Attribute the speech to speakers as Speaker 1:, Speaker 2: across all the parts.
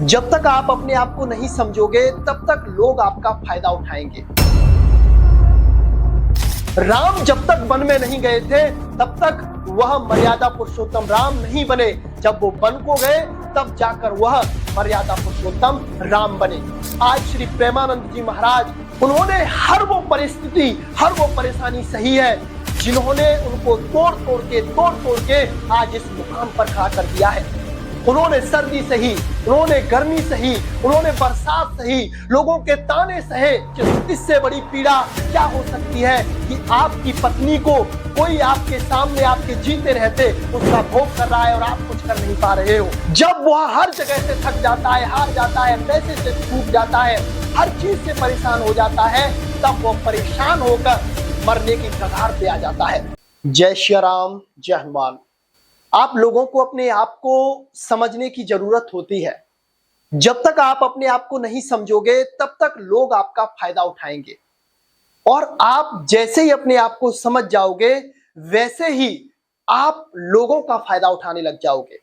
Speaker 1: जब तक आप अपने आप को नहीं समझोगे तब तक लोग आपका फायदा उठाएंगे। राम जब तक वन में नहीं गए थे तब तक वह मर्यादा पुरुषोत्तम राम नहीं बने। जब वो वन को गए तब जाकर वह मर्यादा पुरुषोत्तम राम बने। आज श्री प्रेमानंद जी महाराज, उन्होंने हर वो परिस्थिति, हर वो परेशानी सही है जिन्होंने उनको तोड़ तोड़ के आज इस मुकाम पर खड़ा कर दिया है। उन्होंने सर्दी सही, उन्होंने गर्मी सही, उन्होंने बरसात सही, लोगों के ताने सहे। इससे बड़ी पीड़ा क्या हो सकती है कि आपकी पत्नी को कोई आपके सामने आपके जीते रहते उसका भोग कर रहा है और आप कुछ कर नहीं पा रहे हो। जब वह हर जगह से थक जाता है, हार जाता है, पैसे से छूट जाता है, हर चीज से परेशान हो जाता है, तब वो परेशान होकर मरने की कगार पे आ जाता है। जय श्री राम, जय हनुमान। आप लोगों को अपने आप को समझने की जरूरत होती है। जब तक आप अपने आप को नहीं समझोगे तब तक लोग आपका फायदा उठाएंगे, और आप जैसे ही अपने आप को समझ जाओगे वैसे ही आप लोगों का फायदा उठाने लग जाओगे।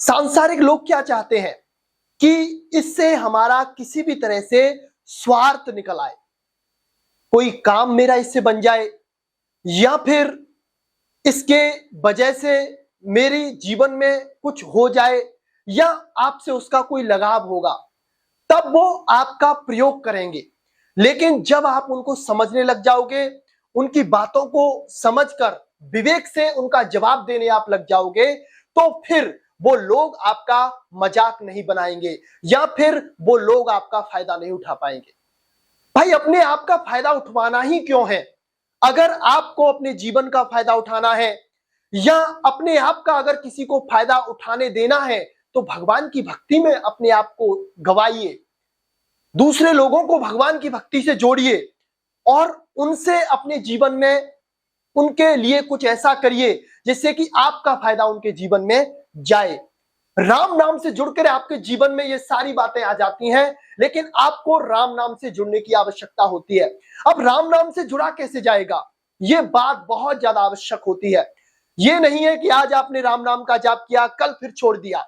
Speaker 1: सांसारिक लोग क्या चाहते हैं कि इससे हमारा किसी भी तरह से स्वार्थ निकल आए, कोई काम मेरा इससे बन जाए, या फिर इसके वजह से मेरी जीवन में कुछ हो जाए, या आपसे उसका कोई लगाव होगा, तब वो आपका प्रयोग करेंगे। लेकिन जब आप उनको समझने लग जाओगे, उनकी बातों को समझकर विवेक से उनका जवाब देने आप लग जाओगे, तो फिर वो लोग आपका मजाक नहीं बनाएंगे, या फिर वो लोग आपका फायदा नहीं उठा पाएंगे। भाई, अपने आप का फायदा उठवाना ही क्यों है? अगर आपको अपने जीवन का फायदा उठाना है, या अपने आप का अगर किसी को फायदा उठाने देना है, तो भगवान की भक्ति में अपने आप को गवाइए, दूसरे लोगों को भगवान की भक्ति से जोड़िए, और उनसे अपने जीवन में उनके लिए कुछ ऐसा करिए जिससे कि आपका फायदा उनके जीवन में जाए। राम नाम से जुड़कर आपके जीवन में ये सारी बातें आ जाती हैं, लेकिन आपको राम नाम से जुड़ने की आवश्यकता होती है। अब राम नाम से जुड़ा कैसे जाएगा, ये बात बहुत ज्यादा आवश्यक होती है। ये नहीं है कि आज आपने राम नाम का जाप किया, कल फिर छोड़ दिया,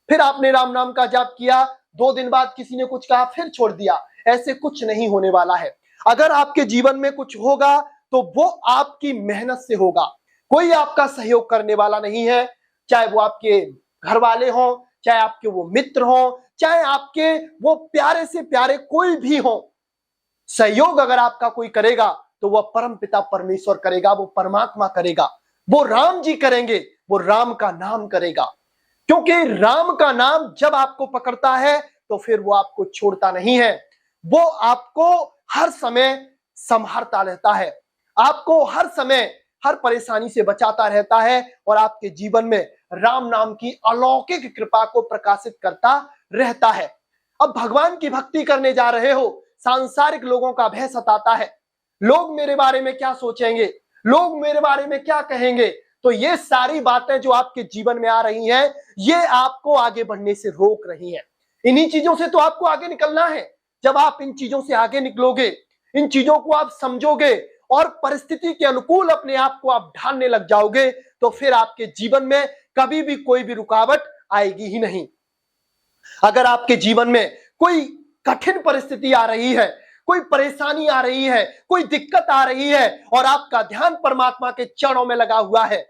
Speaker 1: फिर आपने राम नाम का जाप किया, 2 दिन बाद किसी ने कुछ कहा फिर छोड़ दिया। ऐसे कुछ नहीं होने वाला है। अगर आपके जीवन में कुछ होगा तो वो आपकी मेहनत से होगा। कोई आपका सहयोग करने वाला नहीं है, चाहे वो आपके घर वाले हों, चाहे आपके वो मित्र हों, चाहे आपके वो प्यारे से प्यारे कोई भी हो। सहयोग अगर आपका कोई करेगा तो वह परम पिता परमेश्वर करेगा, वो परमात्मा करेगा, वो राम जी करेंगे, वो राम का नाम करेगा। क्योंकि राम का नाम जब आपको पकड़ता है तो फिर वो आपको छोड़ता नहीं है, वो आपको हर समय संभालता रहता है, आपको हर समय हर परेशानी से बचाता रहता है, और आपके जीवन में राम नाम की अलौकिक कृपा को प्रकाशित करता रहता है। अब भगवान की भक्ति करने जा रहे हो, सांसारिक लोगों का भय सताता है, लोग मेरे बारे में क्या सोचेंगे, लोग मेरे बारे में क्या कहेंगे। तो ये सारी बातें जो आपके जीवन में आ रही हैं, ये आपको आगे बढ़ने से रोक रही हैं। इन्हीं चीजों से तो आपको आगे निकलना है। जब आप इन चीजों से आगे निकलोगे, इन चीजों को आप समझोगे और परिस्थिति के अनुकूल अपने आप को आप ढालने लग जाओगे, तो फिर आपके जीवन में कभी भी कोई भी रुकावट आएगी ही नहीं। अगर आपके जीवन में कोई कठिन परिस्थिति आ रही है, कोई परेशानी आ रही है, कोई दिक्कत आ रही है, और आपका ध्यान परमात्मा के चरणों में लगा हुआ है,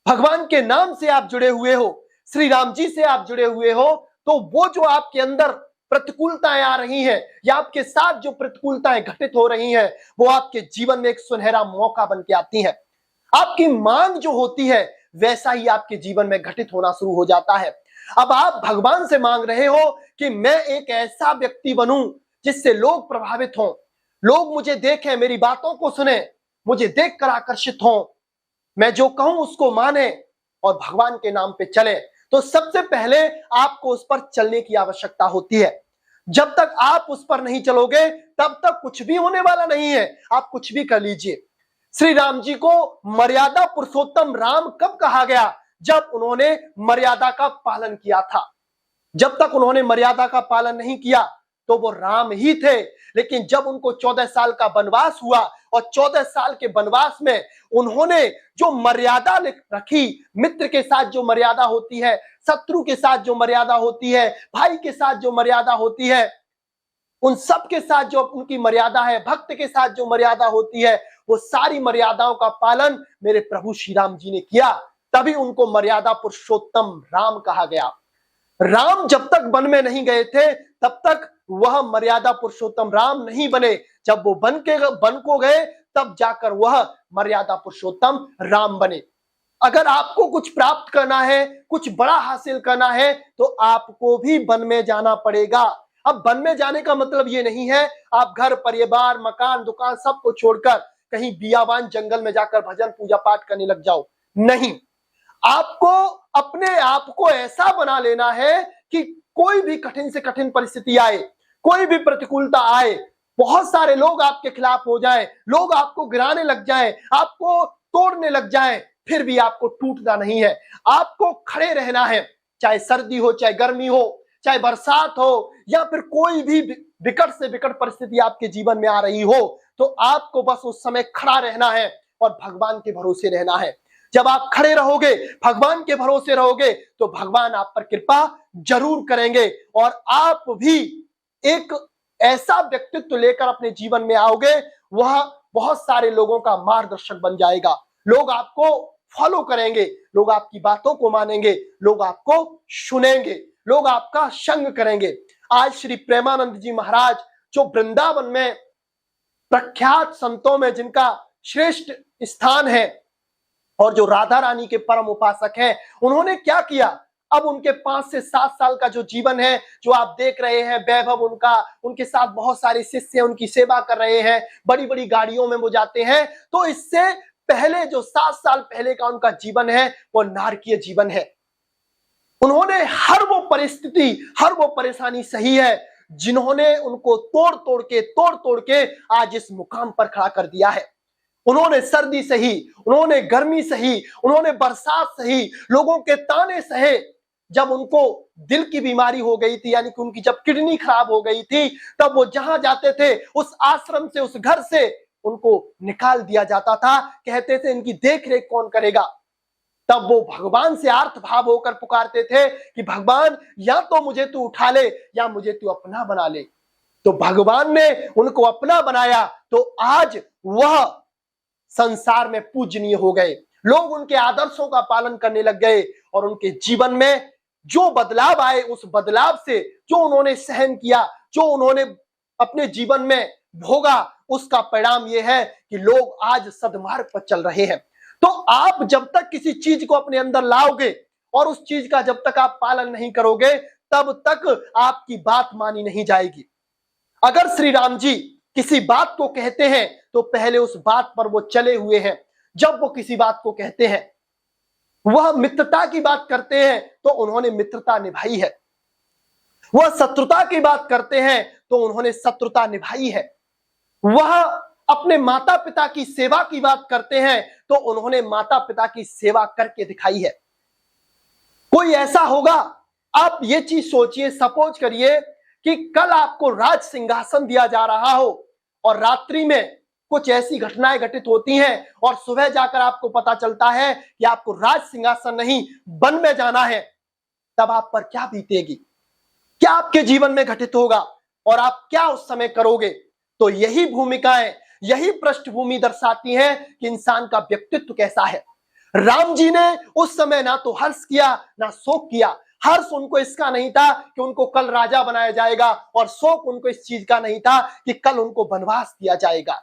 Speaker 1: भगवान के नाम से आप जुड़े हुए हो, श्री राम जी से आप जुड़े हुए हो, तो वो जो आपके अंदर प्रतिकूलताएं आ रही हैं, या आपके साथ जो प्रतिकूलताएं घटित हो रही हैं, वो आपके जीवन में एक सुनहरा मौका बन के आती हैं। आपकी मांग जो होती है वैसा ही आपके जीवन में घटित होना शुरू हो जाता है। अब आप भगवान से मांग रहे हो कि मैं एक ऐसा व्यक्ति बनूं जिससे लोग प्रभावित हों, लोग मुझे देखें, मेरी बातों को सुने, मुझे देखकर आकर्षित हों, मैं जो कहूं उसको माने और भगवान के नाम पे चले। तो सबसे पहले आपको उस पर चलने की आवश्यकता होती है। जब तक आप उस पर नहीं चलोगे तब तक कुछ भी होने वाला नहीं है। आप कुछ भी कर लीजिए। श्री राम जी को मर्यादा पुरुषोत्तम राम कब कहा गया? जब उन्होंने मर्यादा का पालन किया था। जब तक उन्होंने मर्यादा का पालन नहीं किया तो वो राम ही थे। लेकिन जब उनको 14 साल का वनवास हुआ और 14 साल के वनवास में उन्होंने जो मर्यादा रखी, मित्र के साथ जो मर्यादा होती है, शत्रु के साथ जो मर्यादा होती है, भाई के साथ जो मर्यादा होती है, उन सब के साथ जो उनकी मर्यादा है, भक्त के साथ जो मर्यादा होती है, वो सारी मर्यादाओं का पालन मेरे प्रभु श्री राम जी ने किया। तभी उनको मर्यादा पुरुषोत्तम राम कहा गया। राम जब तक वन में नहीं गए थे तब तक वह मर्यादा पुरुषोत्तम राम नहीं बने। जब वो वन को गए तब जाकर वह मर्यादा पुरुषोत्तम राम बने। अगर आपको कुछ प्राप्त करना है, कुछ बड़ा हासिल करना है, तो आपको भी वन में जाना पड़ेगा। अब वन में जाने का मतलब ये नहीं है आप घर परिवार मकान दुकान सबको छोड़कर कहीं बियाबान जंगल में जाकर भजन पूजा पाठ करने लग जाओ, नहीं। आपको अपने आप को ऐसा बना लेना है कि कोई भी कठिन से कठिन परिस्थिति आए, कोई भी प्रतिकूलता आए, बहुत सारे लोग आपके खिलाफ हो जाएं, लोग आपको गिराने लग जाएं, आपको तोड़ने लग जाएं, फिर भी आपको टूटना नहीं है। आपको खड़े रहना है, चाहे सर्दी हो, चाहे गर्मी हो, चाहे बरसात हो, या फिर कोई भी विकट से विकट परिस्थिति आपके जीवन में आ रही हो, तो आपको बस उस समय खड़ा रहना है और भगवान के भरोसे रहना है। जब आप खड़े रहोगे, भगवान के भरोसे रहोगे, तो भगवान आप पर कृपा जरूर करेंगे और आप भी एक ऐसा व्यक्तित्व लेकर अपने जीवन में आओगे, वह बहुत सारे लोगों का मार्गदर्शक बन जाएगा। लोग आपको फॉलो करेंगे, लोग आपकी बातों को मानेंगे, लोग आपको सुनेंगे, लोग आपका संग करेंगे। आज श्री प्रेमानंद जी महाराज जो वृंदावन में प्रख्यात संतों में जिनका श्रेष्ठ स्थान है और जो राधा रानी के परम उपासक हैं, उन्होंने क्या किया? अब उनके 5 से 7 साल का जो जीवन है, जो आप देख रहे हैं, वैभव उनका, उनके साथ बहुत सारे शिष्य उनकी सेवा कर रहे हैं, बड़ी बड़ी गाड़ियों में वो जाते हैं। तो इससे पहले जो 7 साल पहले का उनका जीवन है वो नारकीय जीवन है। उन्होंने हर वो परिस्थिति, हर वो परेशानी सही है जिन्होंने उनको तोड़ तोड़ के आज इस मुकाम पर खड़ा कर दिया है। उन्होंने सर्दी सही, उन्होंने गर्मी सही, उन्होंने बरसात सही, लोगों के ताने सहे। जब उनको दिल की बीमारी हो गई थी, यानी कि उनकी जब किडनी खराब हो गई थी, तब वो जहां जाते थे उस आश्रम से, उस घर से उनको निकाल दिया जाता था। कहते थे इनकी देख रेख कौन करेगा? तब वो भगवान से आर्त भाव होकर पुकारते थे कि भगवान या तो मुझे तू उठा ले या मुझे तू अपना बना ले। तो भगवान ने उनको अपना बनाया, तो आज वह संसार में पूजनीय हो गए। लोग उनके आदर्शों का पालन करने लग गए और उनके जीवन में जो बदलाव आए, उस बदलाव से जो उन्होंने सहन किया, जो उन्होंने अपने जीवन में भोगा, उसका परिणाम यह है कि लोग आज सद्मार्ग पर चल रहे हैं। तो आप जब तक किसी चीज को अपने अंदर लाओगे और उस चीज का जब तक आप पालन नहीं करोगे, तब तक आपकी बात मानी नहीं जाएगी। अगर श्री राम जी किसी बात को कहते हैं तो पहले उस बात पर वो चले हुए हैं। जब वो किसी बात को कहते हैं, वह मित्रता की बात करते हैं तो उन्होंने मित्रता निभाई है। वह शत्रुता की बात करते हैं तो उन्होंने शत्रुता निभाई है। वह अपने माता पिता की सेवा की बात करते हैं तो उन्होंने माता पिता की सेवा करके दिखाई है। कोई ऐसा होगा, आप ये चीज सोचिए, सपोज करिए कि कल आपको राज सिंहासन दिया जा रहा हो और रात्रि में कुछ ऐसी घटनाएं घटित होती हैं और सुबह जाकर आपको पता चलता है कि आपको राज सिंहासन नहीं, वन में जाना है। तब आप पर क्या बीतेगी? क्या आपके जीवन में घटित होगा और आप क्या उस समय करोगे? तो यही भूमिकाएं, यही पृष्ठभूमि दर्शाती है कि इंसान का व्यक्तित्व कैसा है। राम जी ने उस समय ना तो हर्ष किया ना शोक किया। हर्ष उनको इसका नहीं था कि उनको कल राजा बनाया जाएगा, और शोक उनको इस चीज का नहीं था कि कल उनको वनवास दिया जाएगा।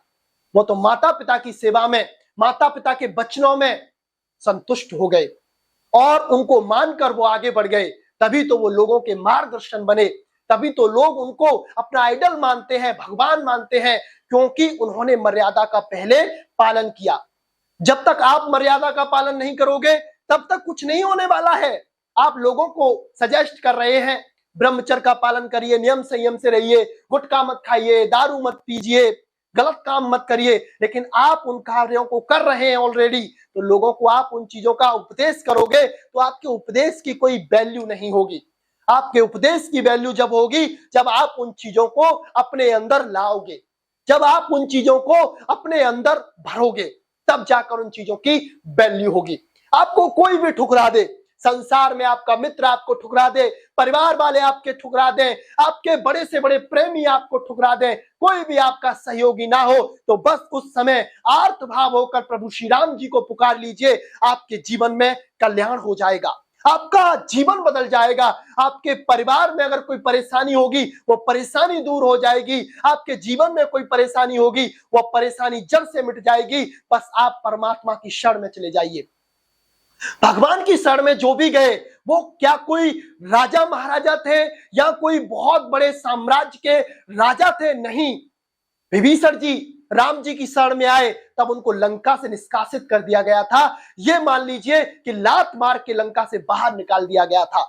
Speaker 1: वो तो माता पिता की सेवा में, माता पिता के वचनों में संतुष्ट हो गए और उनको मानकर वो आगे बढ़ गए। तभी तो वो लोगों के मार्गदर्शन बने, तभी तो लोग उनको अपना आइडल मानते हैं, भगवान मानते हैं, क्योंकि उन्होंने मर्यादा का पहले पालन किया। जब तक आप मर्यादा का पालन नहीं करोगे तब तक कुछ नहीं होने वाला है। आप लोगों को सजेस्ट कर रहे हैं ब्रह्मचर्य का पालन करिए, नियम संयम से रहिए, गुटखा मत खाइए, दारू मत पीजिए, गलत काम मत करिए, लेकिन आप उन कार्यों को कर रहे हैं ऑलरेडी। तो लोगों को आप उन चीजों का उपदेश करोगे तो आपके उपदेश की कोई वैल्यू नहीं होगी। आपके उपदेश की वैल्यू जब होगी जब आप उन चीजों को अपने अंदर लाओगे। जब आप उन चीजों को अपने अंदर भरोगे, तब जाकर उन चीजों की वैल्यू होगी। आपको कोई भी ठुकरा दे, संसार में आपका मित्र आपको ठुकरा दे, परिवार वाले आपके ठुकरा दें, आपके बड़े से बड़े प्रेमी आपको ठुकरा दें, कोई भी आपका सहयोगी ना हो, तो बस उस समय आर्तभाव होकर प्रभु श्री राम जी को पुकार लीजिए। आपके जीवन में कल्याण हो जाएगा, आपका जीवन बदल जाएगा। आपके परिवार में अगर कोई परेशानी होगी, वो परेशानी दूर हो जाएगी। आपके जीवन में कोई परेशानी होगी, वो परेशानी जड़ से मिट जाएगी। बस आप परमात्मा की शरण में चले जाइए। भगवान की शरण में जो भी गए, वो क्या कोई राजा महाराजा थे या कोई बहुत बड़े साम्राज्य के राजा थे? नहीं। विभीषण जी राम जी की शरण में आए, तब उनको लंका से निष्कासित कर दिया गया था। ये मान लीजिए कि लात मार के लंका से बाहर निकाल दिया गया था।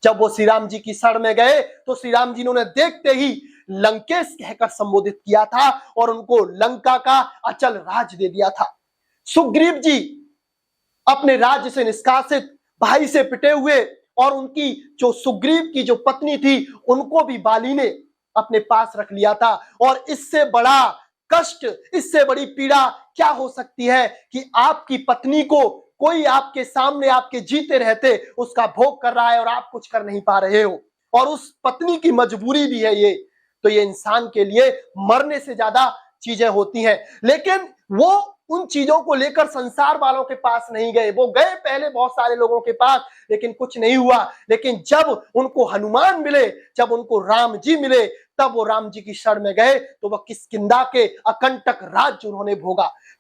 Speaker 1: जब वो श्री राम जी की शरण में गए, तो श्री राम जी ने उन्हें देखते ही लंकेश कहकर संबोधित किया था और उनको लंका का अचल राज दे दिया था। सुग्रीव जी अपने राज्य से निष्कासित, भाई से पिटे हुए, और उनकी जो सुग्रीव की जो पत्नी थी, उनको भी बाली ने अपने पास रख लिया था। और इससे बड़ा कष्ट, इससे बड़ी पीड़ा क्या हो सकती है कि आपकी पत्नी को कोई आपके सामने आपके जीते रहते उसका भोग कर रहा है और आप कुछ कर नहीं पा रहे हो, और उस पत्नी की मजबूरी भी है ये। तो ये इंसान के लिए मरने से ज्यादा चीजें होती हैं। लेकिन वो उन चीजों को लेकर संसार वालों के पास नहीं गए। वो गए पहले बहुत सारे लोगों के पास, लेकिन कुछ नहीं हुआ। लेकिन जब उनको हनुमान मिले, जब उनको राम जी मिले, तब वो राम जी की शरण में गए, तो वह किष्किंधा के अकंटक राज्य उन्होंने भोगा। तो